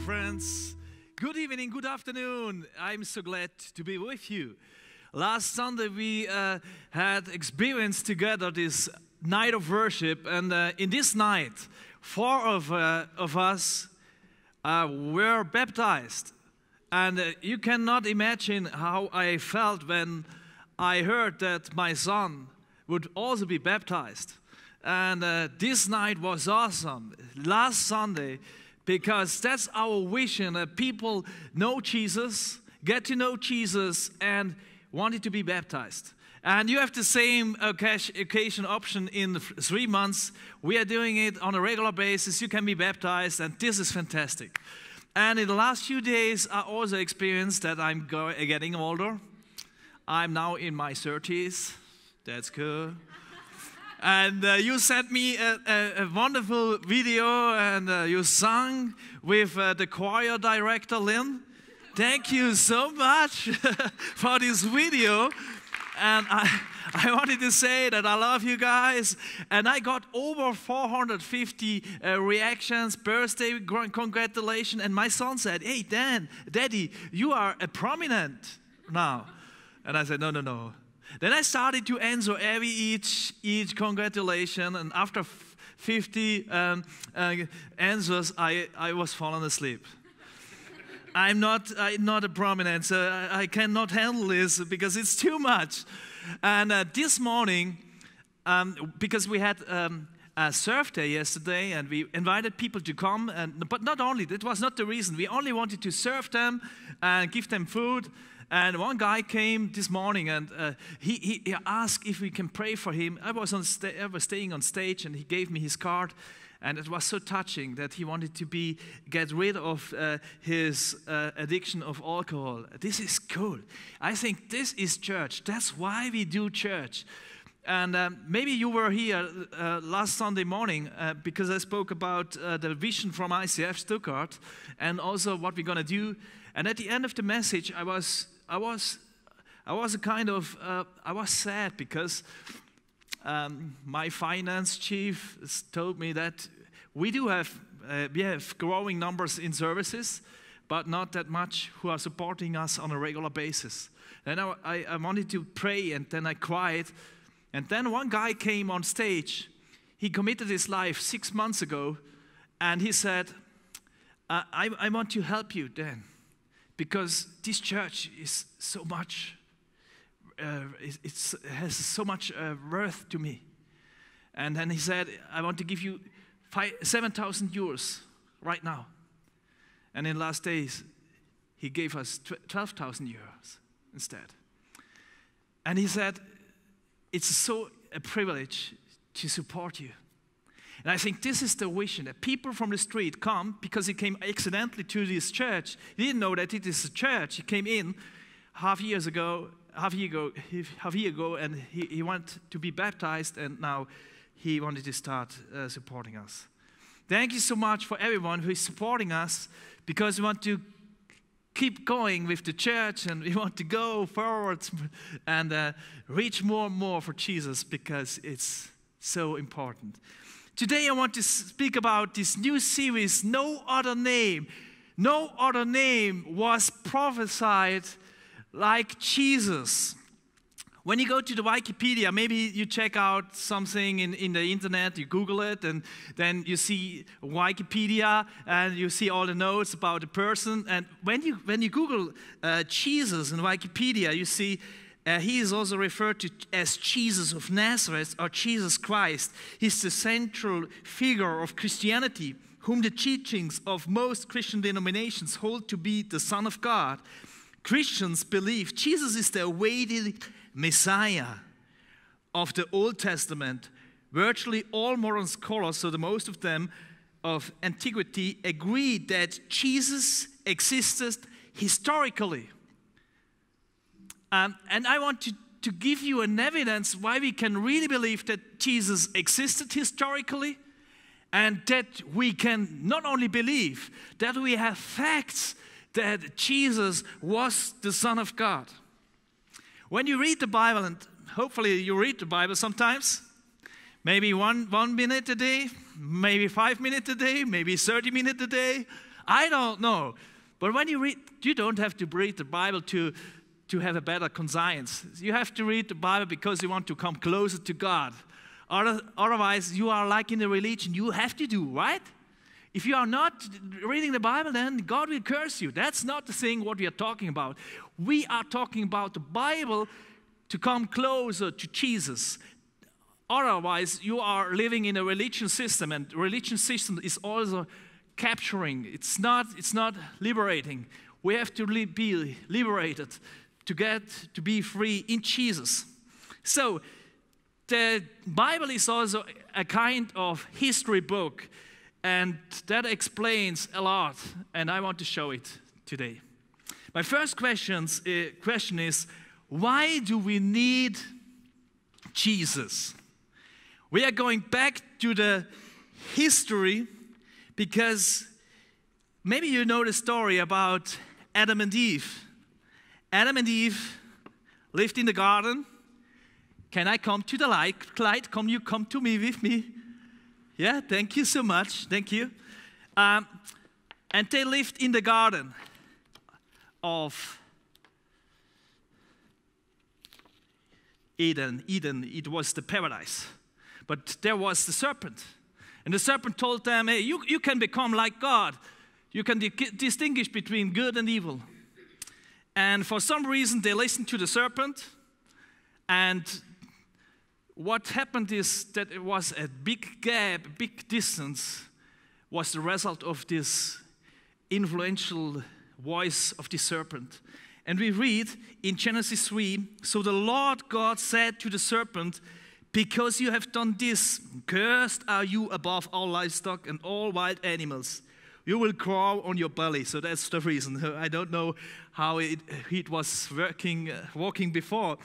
friends. Good evening, good afternoon. I'm so glad to be with you. Last Sunday we had experienced together this night of worship, and in this night, four of us were baptized. And you cannot imagine how I felt when I heard that my son would also be baptized. And this night was awesome, last Sunday, because that's our vision, that people know Jesus, get to know Jesus, and wanted to be baptized. And you have the same occasion option in 3 months. We are doing it on a regular basis. You can be baptized, and this is fantastic. And in the last few days, I also experienced that I'm getting older. I'm now in my 30s. That's cool. And you sent me a wonderful video, and you sang with the choir director, Lynn. Thank you so much for this video. And I wanted to say that I love you guys. And I got over 450 reactions, birthday congratulations. And my son said, "Hey, Dan, Daddy, you are a prominent now." And I said, no. Then I started to answer each congratulation, and after 50 answers, I was falling asleep. I'm not a prominent, so I cannot handle this because it's too much. And this morning, because we had a surf day yesterday, and we invited people to come, but not only, that was not the reason. We only wanted to serve them and give them food. And one guy came this morning, and he asked if we can pray for him. I was staying on stage, and he gave me his card, and it was so touching that he wanted to get rid of his addiction of alcohol. This is cool. I think this is church. That's why we do church. And maybe you were here last Sunday morning because I spoke about the vision from ICF Stuttgart and also what we're going to do. And at the end of the message, I was sad because my finance chief told me that we have growing numbers in services, but not that much who are supporting us on a regular basis. And I wanted to pray, and then I cried. And then one guy came on stage. He committed his life 6 months ago, and he said, I want to help you, Dan, because this church is so much, it has so much worth to me. And then he said, I want to give you 7,000 euros right now. And in the last days, he gave us 12,000 euros instead. And he said, it's so a privilege to support you. And I think this is the vision, that people from the street come because he came accidentally to this church. He didn't know that it is a church. He came in half a year ago, and he wanted to be baptized, and now he wanted to start supporting us. Thank you so much for everyone who is supporting us, because we want to keep going with the church, and we want to go forward and reach more and more for Jesus, because it's so important. Today I want to speak about this new series, No Other Name. No other name was prophesied like Jesus. When you go to the Wikipedia, maybe you check out something in the internet, you Google it, and then you see Wikipedia, and you see all the notes about the person. And when you Google Jesus in Wikipedia, you see he is also referred to as Jesus of Nazareth, or Jesus Christ. He's the central figure of Christianity, whom the teachings of most Christian denominations hold to be the Son of God. Christians believe Jesus is the awaited Messiah of the Old Testament. Virtually all modern scholars, so the most of them of antiquity, agree that Jesus existed historically. And I want to give you an evidence why we can really believe that Jesus existed historically, and that we can not only believe, that we have facts that Jesus was the Son of God. When you read the Bible, and hopefully you read the Bible sometimes, maybe one minute a day, maybe 5 minutes a day, maybe 30 minutes a day, I don't know. But when you read, you don't have to read the Bible to have a better conscience. You have to read the Bible because you want to come closer to God. Otherwise, you are like in a religion you have to do, right? If you are not reading the Bible, then God will curse you. That's not the thing what we are talking about. We are talking about the Bible to come closer to Jesus. Otherwise, you are living in a religion system, and religion system is also capturing. It's not liberating. We have to be liberated to be free in Jesus. So the Bible is also a kind of history book, and that explains a lot, and I want to show it today. My first question is, why do we need Jesus? We are going back to the history because maybe you know the story about Adam and Eve. Adam and Eve lived in the garden. Can I come to the light? Come to me with me? Yeah, thank you so much. Thank you. And they lived in the garden of Eden. It was the paradise. But there was the serpent. And the serpent told them, hey, you can become like God. You can distinguish between good and evil. And for some reason, they listened to the serpent. And what happened is that it was a big gap, a big distance, was the result of this influential voice of the serpent. And we read in Genesis 3, so the Lord God said to the serpent, because you have done this, cursed are you above all livestock and all wild animals. You will crawl on your belly. So that's the reason. I don't know how it was walking before.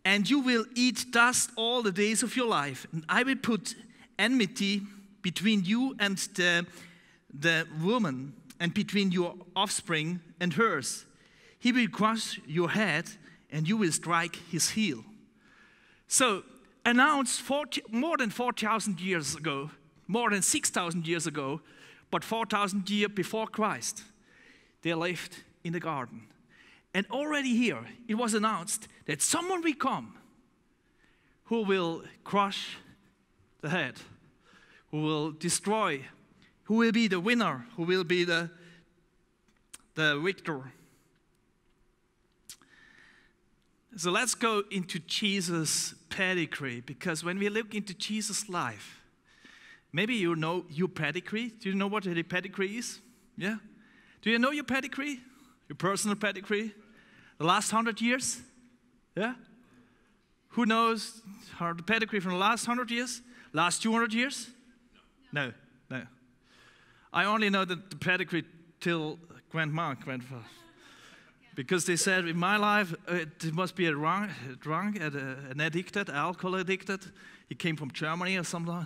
And you will eat dust all the days of your life. And I will put enmity between you and the woman, and between your offspring and hers. He will crush your head, and you will strike his heel. So, announced more than 4,000 years ago, more than 6,000 years ago, but 4,000 years before Christ, they lived in the garden. And already here, it was announced that someone will come who will crush the head, who will destroy, who will be the winner, who will be the victor. So let's go into Jesus' pedigree, because when we look into Jesus' life, maybe you know your pedigree. Do you know what a pedigree is? Yeah? Do you know your pedigree? Your personal pedigree? The last 100 years? Yeah? Who knows the pedigree from the last 100 years? Last 200 years? No. I only know the pedigree till grandfather. Because they said in my life, it must be a drunk, an addicted, alcohol addicted. He came from Germany or something.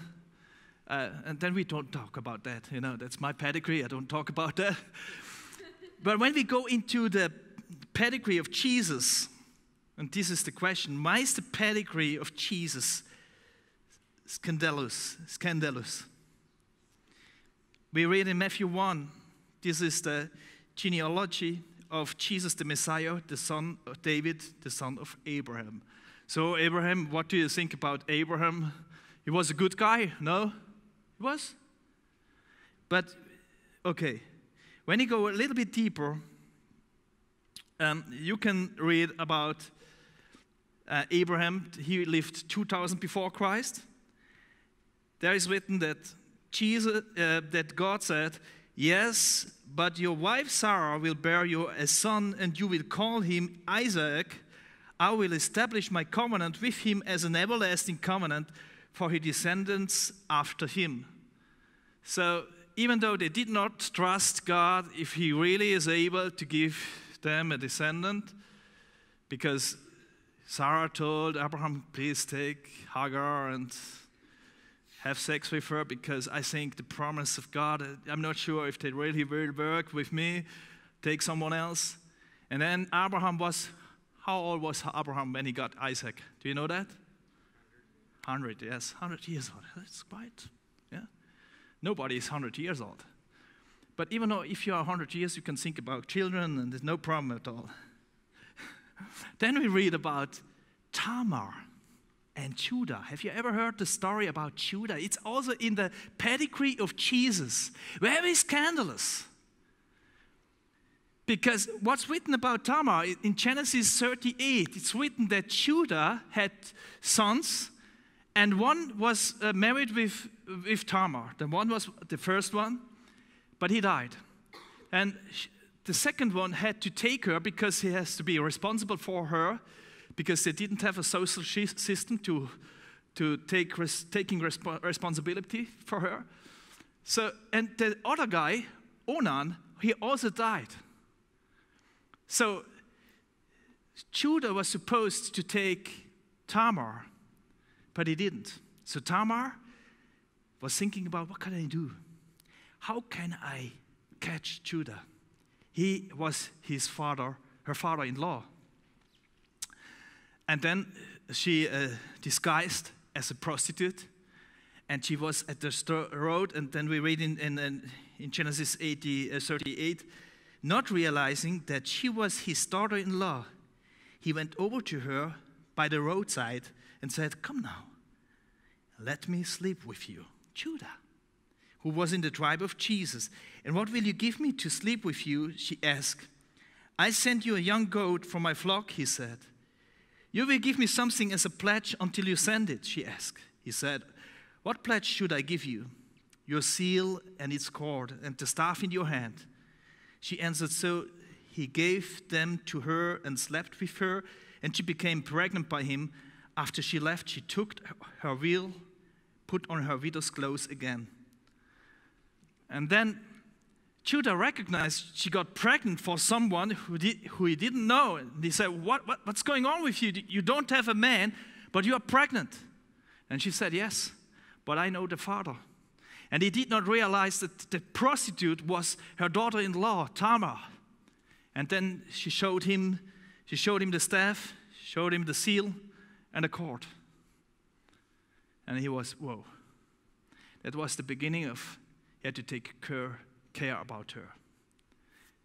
And then we don't talk about that. You know, that's my pedigree. I don't talk about that. But when we go into the pedigree of Jesus, and this is the question, why is the pedigree of Jesus scandalous? We read in Matthew 1, this is the genealogy of Jesus the Messiah, the son of David, the son of Abraham. So Abraham, what do you think about Abraham? He was a good guy, no? He was? But, okay, when you go a little bit deeper, you can read about Abraham. He lived 2,000 before Christ. There is written that that God said, yes, but your wife Sarah will bear you a son, and you will call him Isaac. I will establish my covenant with him as an everlasting covenant for his descendants after him. So even though they did not trust God, if he really is able to give them a descendant, because Sarah told Abraham, please take Hagar and have sex with her, because I think the promise of God, I'm not sure if they really will work with me, take someone else. And then Abraham was, how old was Abraham when he got Isaac? Do you know that? 100, yes, 100 years old. That's quite, yeah. Nobody is 100 years old. But even though if you are 100 years, you can think about children, and there's no problem at all. Then we read about Tamar and Judah. Have you ever heard the story about Judah? It's also in the pedigree of Jesus. Very scandalous. Because what's written about Tamar, in Genesis 38, it's written that Judah had sons, and one was married with Tamar. The one was the first one, but he died. And the second one had to take her because he has to be responsible for her, because they didn't have a social system to taking responsibility for her. So, and the other guy, Onan, he also died. So Judah was supposed to take Tamar, but he didn't. So Tamar was thinking about, what can I do? How can I catch Judah? He was her father-in-law. And then she disguised as a prostitute, and she was at the road, and then we read in Genesis 38, not realizing that she was his daughter-in-law, he went over to her by the roadside and said, "Come now, let me sleep with you." Judah, who was in the tribe of Jesus. "And what will you give me to sleep with you?" she asked. "I sent you a young goat from my flock," he said. "You will give me something as a pledge until you send it," she asked. He said, "What pledge should I give you?" "Your seal and its cord and the staff in your hand." She answered, so he gave them to her and slept with her, and she became pregnant by him. After she left, she took her veil, put on her widow's clothes again. And then Judah recognized she got pregnant for someone who he didn't know. And he said, what's going on with you? You don't have a man, but you are pregnant. And she said, "Yes, but I know the father." And he did not realize that the prostitute was her daughter-in-law, Tamar. And then she showed him the staff, showed him the seal and the cord. And he was, whoa. That was the beginning of, he had to take care about her.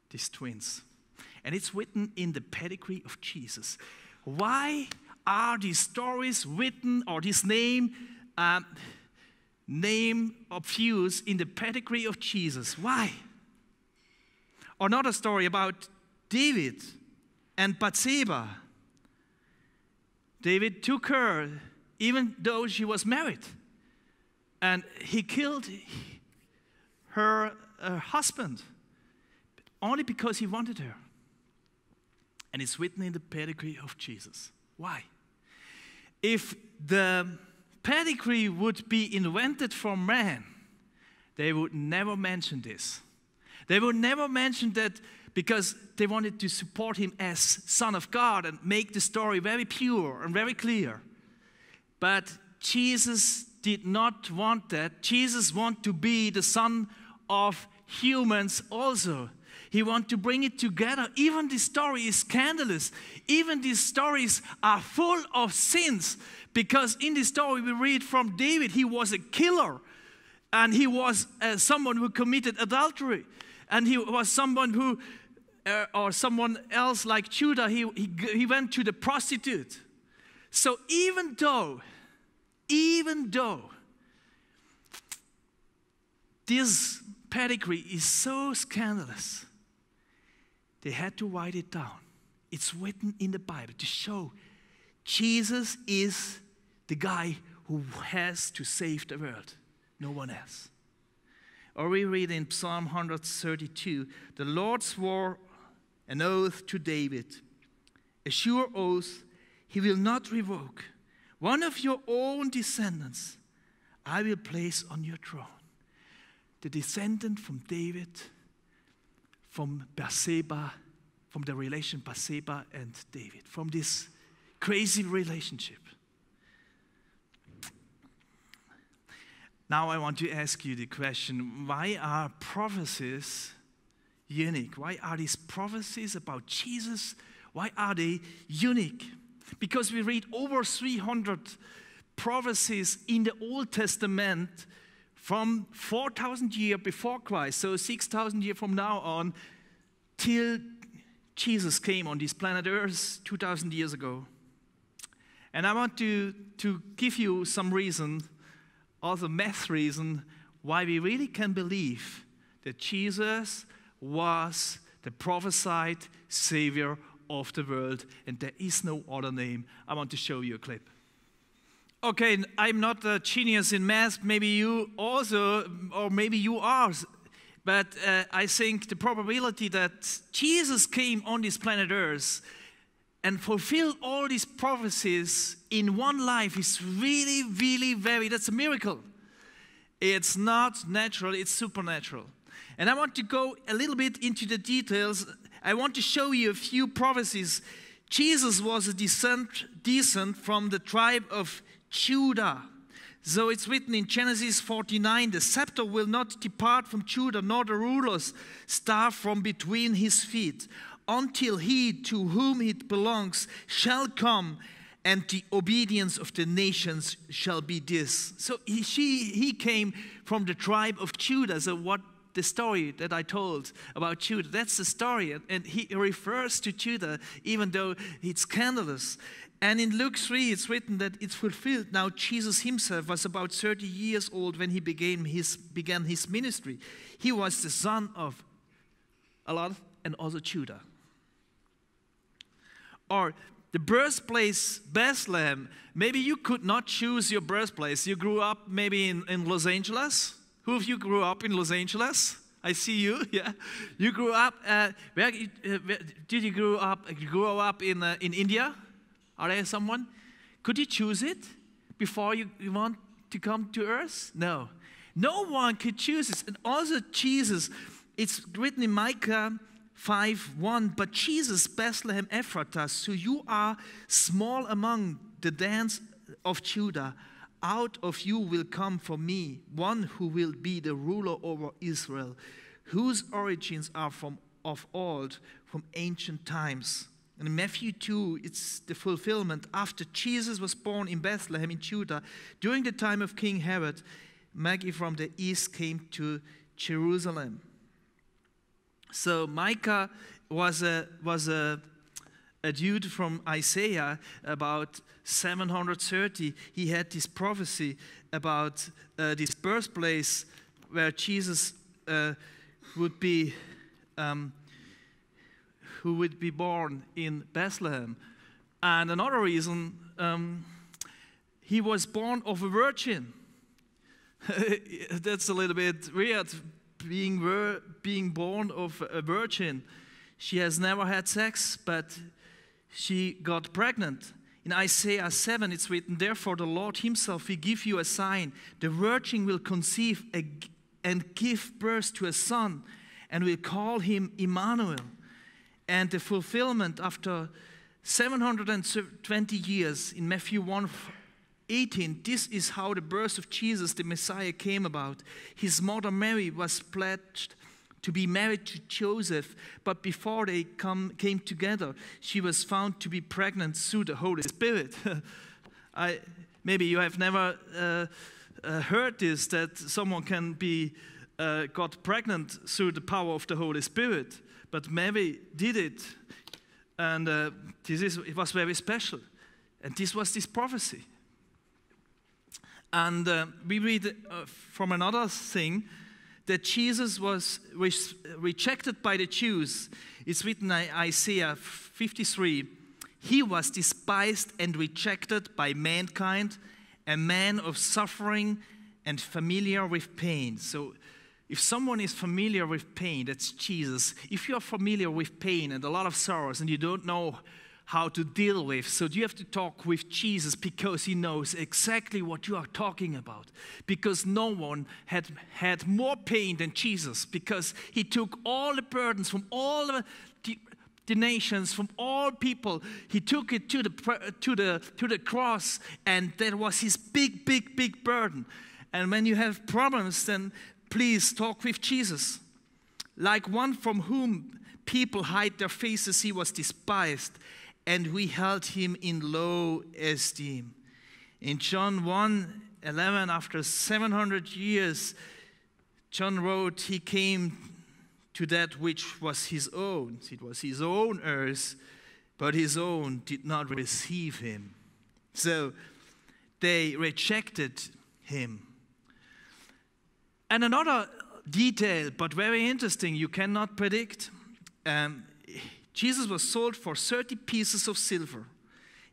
These twins. And it's written in the pedigree of Jesus. Why are these stories written, or this name of use in the pedigree of Jesus? Why? Another story about David and Bathsheba. David took her even though she was married, and he killed her husband only because he wanted her. And it's written in the pedigree of Jesus. Why? If the pedigree would be invented for man, they would never mention this. They would never mention that, because they wanted to support him as Son of God and make the story very pure and very clear. But Jesus did not want that. Jesus wanted to be the Son of humans also. He wants to bring it together. Even this story is scandalous. Even these stories are full of sins. Because in this story we read from David, he was a killer. And he was someone who committed adultery. And he was someone who, or someone else like Judah, he went to the prostitute. So even though this pedigree is so scandalous, they had to write it down. It's written in the Bible to show Jesus is the guy who has to save the world, no one else. Or we read in Psalm 132, "The Lord swore an oath to David, a sure oath he will not revoke. One of your own descendants I will place on your throne." The descendant from David, from Bathsheba, from the relation Bathsheba and David, from this crazy relationship. Now I want to ask you the question, why are prophecies unique? Why are these prophecies about Jesus, why are they unique? Because we read over 300 prophecies in the Old Testament from 4,000 years before Christ, so 6,000 years from now on, till Jesus came on this planet Earth 2,000 years ago. And I want to give you some reason, also math reason, why we really can believe that Jesus was the prophesied Savior of the world, and there is no other name. I want to show you a clip. Okay, I'm not a genius in math, maybe you also, or maybe you are, but I think the probability that Jesus came on this planet Earth and fulfilled all these prophecies in one life is really, really that's a miracle. It's not natural, it's supernatural. And I want to go a little bit into the details. I want to show you a few prophecies. Jesus was a descent from the tribe of Judah. So it's written in Genesis 49, the scepter will not depart from Judah, nor the ruler's staff from between his feet, until he to whom it belongs shall come, and the obedience of the nations shall be this. So he came from the tribe of Judah. So what the story that I told about Judah, that's the story. And he refers to Judah, even though it's scandalous. And in Luke 3, it's written that it's fulfilled. Now, Jesus himself was about 30 years old when he began his ministry. He was the son of a lot and also Judah. Or the birthplace Bethlehem. Maybe you could not choose your birthplace. You grew up maybe in Los Angeles. Who of you grew up in Los Angeles? I see you. Yeah, you grew up. Where did you grow up? You grew up in India. Are there someone? Could you choose it before you want to come to earth? No. No one could choose this. And also Jesus, it's written in Micah 5:1, but Jesus, Bethlehem Ephratah, so you are small among the clans of Judah. Out of you will come for me one who will be the ruler over Israel, whose origins are of old, from ancient times. And in Matthew 2, it's the fulfillment. After Jesus was born in Bethlehem in Judah, during the time of King Herod, Magi from the east came to Jerusalem. So Micah was a dude from Isaiah about 730. He had this prophecy about this birthplace where Jesus would be who would be born in Bethlehem. And another reason, he was born of a virgin. That's a little bit weird, being born of a virgin. She has never had sex, but she got pregnant. In Isaiah 7, it's written, therefore the Lord himself will give you a sign. The virgin will conceive and give birth to a son, and will call him Emmanuel. And the fulfillment after 720 years in Matthew 1:18, this is how the birth of Jesus, the Messiah, came about. His mother Mary was pledged to be married to Joseph, but before they came together, she was found to be pregnant through the Holy Spirit. Maybe you have never heard this, that someone can be got pregnant through the power of the Holy Spirit. But Mary did it, and it was very special. And this was this prophecy. And we read from another thing that Jesus was rejected by the Jews. It's written in Isaiah 53. He was despised and rejected by mankind, a man of suffering and familiar with pain. So if someone is familiar with pain, that's Jesus. If you are familiar with pain and a lot of sorrows and you don't know how to deal with, so you have to talk with Jesus because he knows exactly what you are talking about. Because no one had more pain than Jesus, because he took all the burdens from all the nations, from all people. He took it to the cross, and that was his big burden. And when you have problems, then please talk with Jesus. Like one from whom people hide their faces, he was despised, and we held him in low esteem. In John 1, 11, after 700 years, John wrote, he came to that which was his own. It was his own earth, but his own did not receive him. So they rejected him. And another detail, but very interesting, you cannot predict. Jesus was sold for 30 pieces of silver.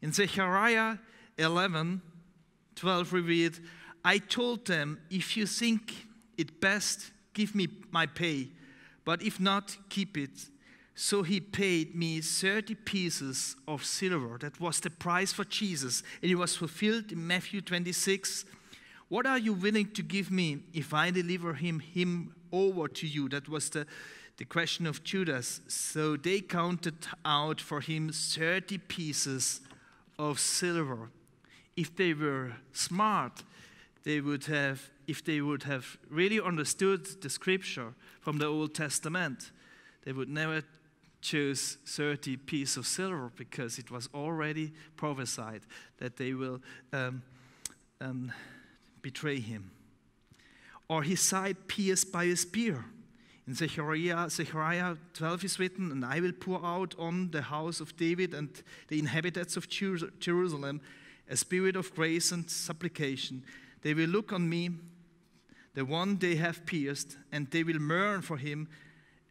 In Zechariah 11:12 we read, I told them, if you think it best, give me my pay, but if not, keep it. So he paid me 30 pieces of silver. That was the price for Jesus. And it was fulfilled in Matthew 26. What are you willing to give me if I deliver him over to you? That was the question of Judas. So they counted out for him 30 pieces of silver. If they were smart, if they would have really understood the scripture from the Old Testament, they would never choose 30 pieces of silver, because it was already prophesied that they will betray him. Or his side pierced by a spear. In Zechariah 12 is written, and I will pour out on the house of David and the inhabitants of Jerusalem a spirit of grace and supplication. They will look on me, the one they have pierced, and they will mourn for him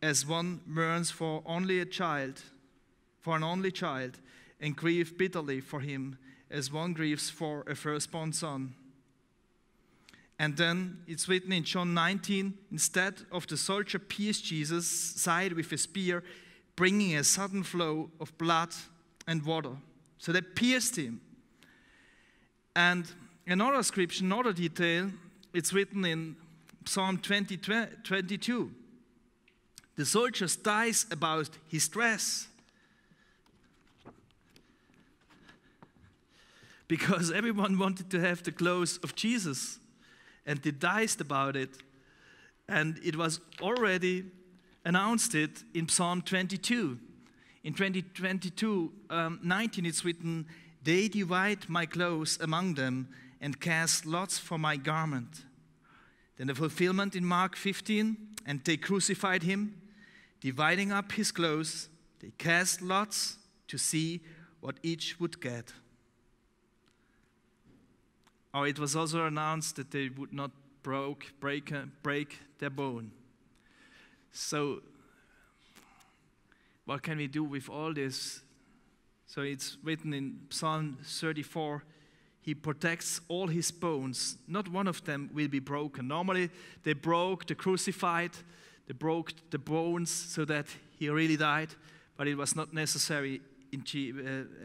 as one mourns for an only child, and grieve bitterly for him as one grieves for a firstborn son. And then it's written in John 19, instead of the soldier pierced Jesus' side with a spear, bringing a sudden flow of blood and water. So they pierced him. And another scripture, another detail, it's written in Psalm 22. The soldier dies about his dress, because everyone wanted to have the clothes of Jesus, and they diced about it. And it was already announced it in Psalm 22. In 22:19 it's written, they divide my clothes among them and cast lots for my garment. Then the fulfillment in Mark 15, and they crucified him, dividing up his clothes, they cast lots to see what each would get. Or it was also announced that they would not break their bone. So what can we do with all this? So it's written in Psalm 34, he protects all his bones. Not one of them will be broken. Normally they broke the crucified, they broke the bones so that he really died, but it was not necessary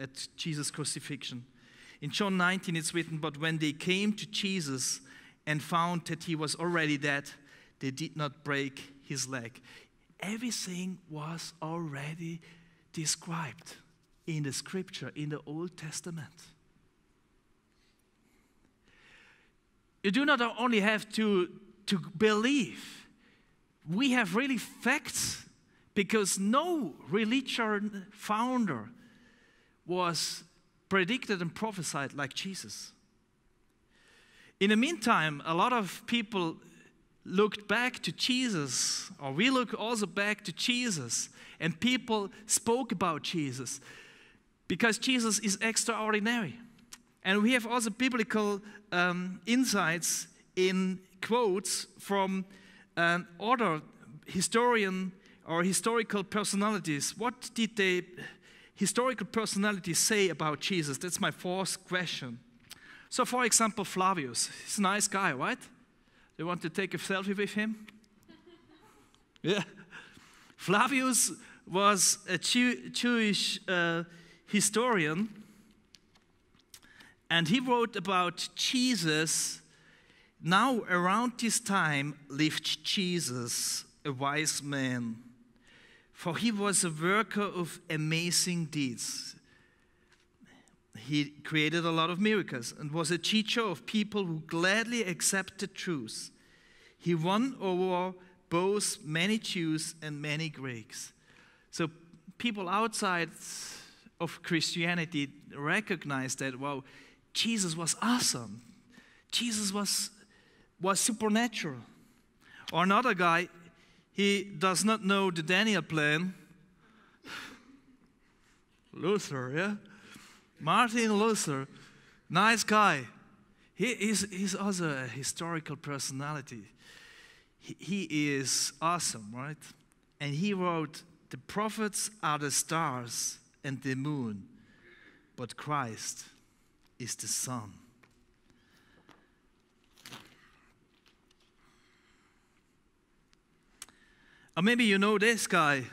at Jesus' crucifixion. In John 19 it's written, but when they came to Jesus and found that he was already dead, they did not break his leg. Everything was already described in the scripture, in the Old Testament. You do not only have to believe. We have really facts, because no religion founder was predicted and prophesied like Jesus. In the meantime, a lot of people looked back to Jesus, or we look also back to Jesus, and people spoke about Jesus, because Jesus is extraordinary. And we have also biblical insights in quotes from other historian or historical personalities. What did the historical personalities say about Jesus? That's my fourth question. So, for example, Flavius. He's a nice guy, right? You want to take a selfie with him? Yeah. Flavius was a Jewish historian, and he wrote about Jesus. Now, around this time, lived Jesus, a wise man, for he was a worker of amazing deeds. He created a lot of miracles and was a teacher of people who gladly accepted truth. He won over both many Jews and many Greeks. So people outside of Christianity recognized that, wow, Jesus was awesome. Jesus was supernatural. Or another guy, he does not know the Daniel plan. Luther, yeah? Martin Luther, nice guy. He's also a historical personality. He is awesome, right? And he wrote, "The prophets are the stars and the moon, but Christ is the sun." Or maybe you know this guy.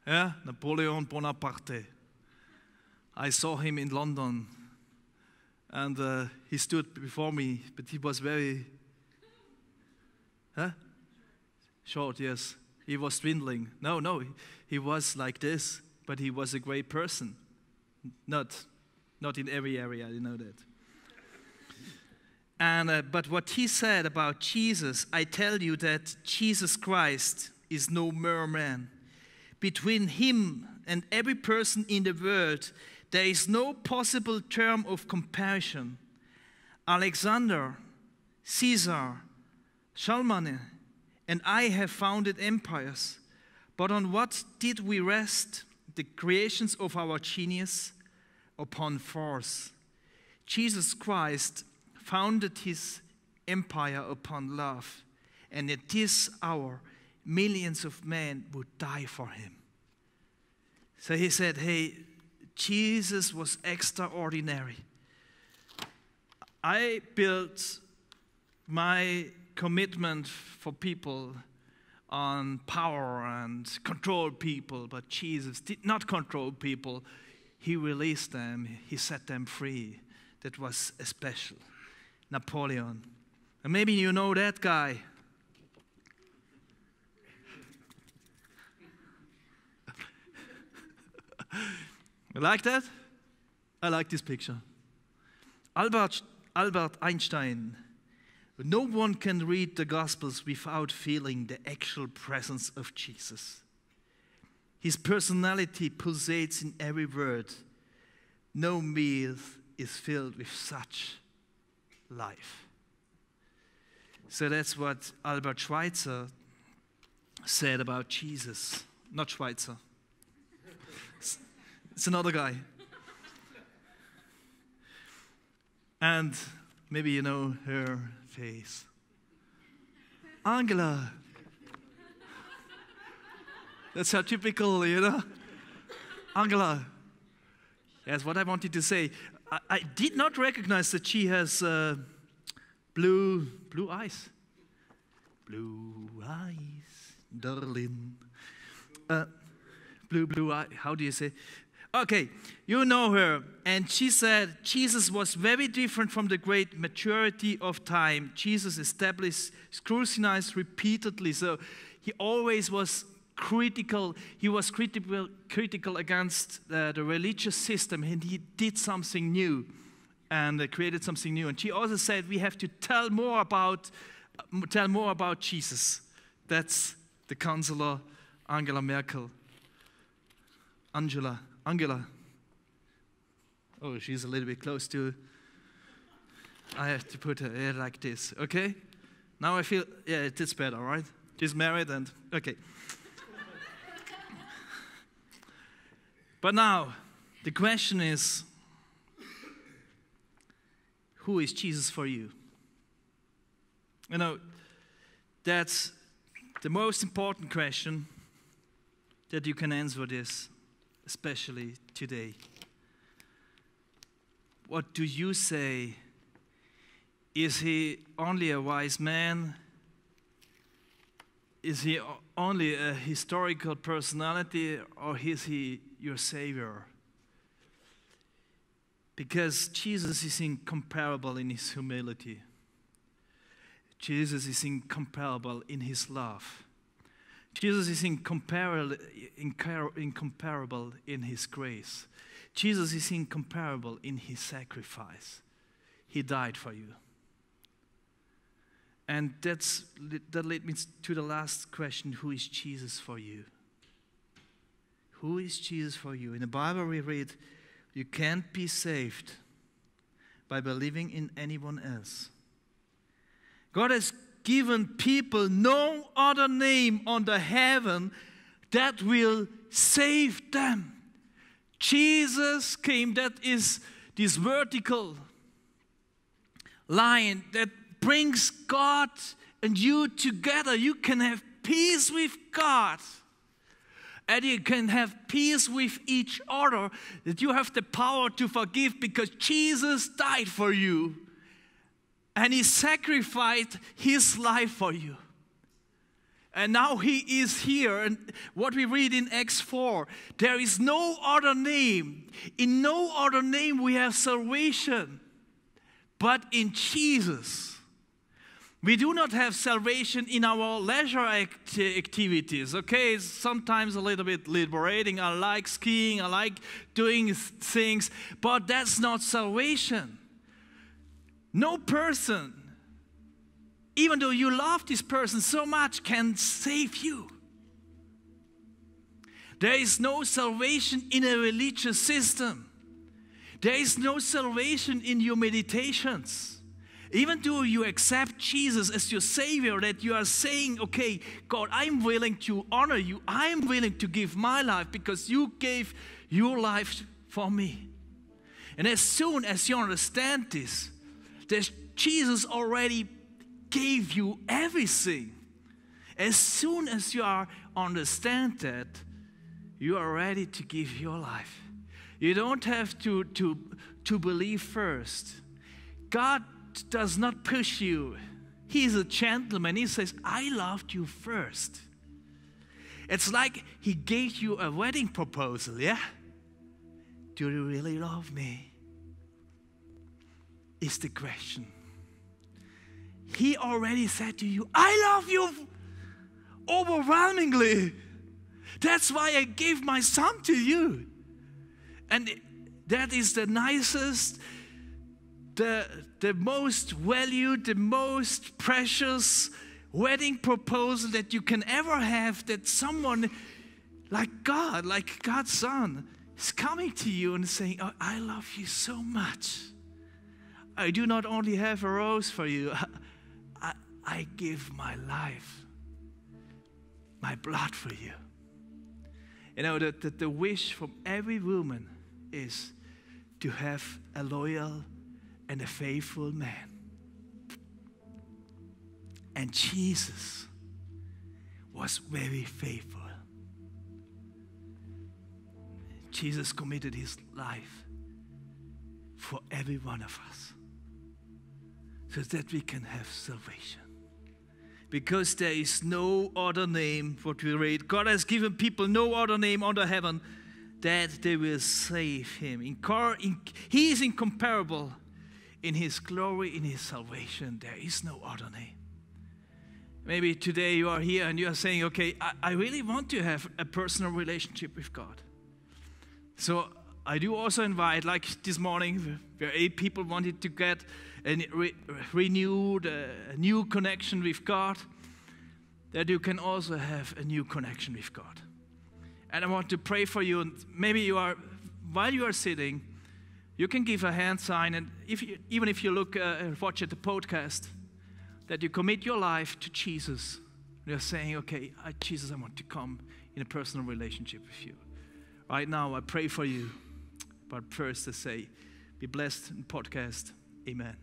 Yeah, Napoleon Bonaparte. I saw him in London, and he stood before me, but he was very short, yes. He was dwindling. No, he was like this, but he was a great person. Not in every area, you know that. But what he said about Jesus, I tell you that Jesus Christ is no mere man. Between him and every person in the world, there is no possible term of comparison. Alexander, Caesar, Charlemagne, and I have founded empires. But on what did we rest? The creations of our genius? Upon force. Jesus Christ founded his empire upon love. And at this hour, millions of men would die for him. So he said, hey, Jesus was extraordinary. I built my commitment for people on power and control people, but Jesus did not control people. He released them. He set them free. That was special. Napoleon. And maybe you know that guy. You like that? I like this picture. Albert Einstein. No one can read the Gospels without feeling the actual presence of Jesus. His personality pulsates in every word. No meal is filled with such life. So that's what Albert Schweitzer said about Jesus. Not Schweitzer. It's another guy. And maybe you know her face. Angela. That's her typical, you know. Angela. Yes, what I wanted to say. I did not recognize that she has blue eyes. Blue eyes, darling. Blue eye. How do you say? Okay, you know her. And she said Jesus was very different from the great majority of time. Jesus established scrutinized repeatedly. So he always was critical. He was critical against the religious system, and he did something new and created something new. And she also said we have to tell more about Jesus. That's the Chancellor Angela Merkel. Angela. Oh, she's a little bit close to. I have to put her hair like this, okay? Now I feel, yeah, it is better, right? She's married and, okay. But now, the question is, who is Jesus for you? You know, that's the most important question that you can answer this, especially today. What do you say? Is he only a wise man? Is he only a historical personality, or is he your Savior? Because Jesus is incomparable in his humility. Jesus is incomparable in his love. Jesus is incomparable in his grace. Jesus is incomparable in his sacrifice. He died for you. And that led me to the last question, who is Jesus for you? Who is Jesus for you? In the Bible we read, you can't be saved by believing in anyone else. God has given people no other name under heaven that will save them. Jesus came, that is this vertical line that brings God and you together. You can have peace with God. And you can have peace with each other, that you have the power to forgive because Jesus died for you. And He sacrificed His life for you. And now He is here. And what we read in Acts 4, there is no other name. In no other name we have salvation, but in Jesus. We do not have salvation in our leisure activities, okay? It's sometimes a little bit liberating. I like skiing, I like doing things, but that's not salvation. No person, even though you love this person so much, can save you. There is no salvation in a religious system. There is no salvation in your meditations. Even though you accept Jesus as your Savior, that you are saying, okay, God, I'm willing to honor you. I'm willing to give my life because you gave your life for me. And as soon as you understand this, that Jesus already gave you everything. As soon as you understand that, you are ready to give your life. You don't have to believe first. God does not push you. He is a gentleman. He says, I loved you first. It's like He gave you a wedding proposal, yeah? Do you really love me? Is the question. He already said to you, I love you overwhelmingly. That's why I gave my son to you. And that is the nicest, the most valued, the most precious wedding proposal that you can ever have, that someone like God, like God's Son, is coming to you and saying, oh, I love you so much. I do not only have a rose for you, I give my life, my blood for you. You know, that the wish from every woman is to have a loyal and a faithful man. And Jesus was very faithful. Jesus committed His life for every one of us so that we can have salvation. Because there is no other name, what we read. God has given people no other name under heaven that they will save Him. He is incomparable in His glory, in His salvation. There is no other name. Maybe today you are here and you are saying, okay, I really want to have a personal relationship with God. So I do also invite, like this morning, where 8 people wanted to get a renewed, a new connection with God, that you can also have a new connection with God. And I want to pray for you. And maybe while you are sitting, you can give a hand sign, and even if you watch at the podcast, that you commit your life to Jesus. You're saying, okay, Jesus, I want to come in a personal relationship with you. Right now, I pray for you. But first I say, be blessed in podcast. Amen.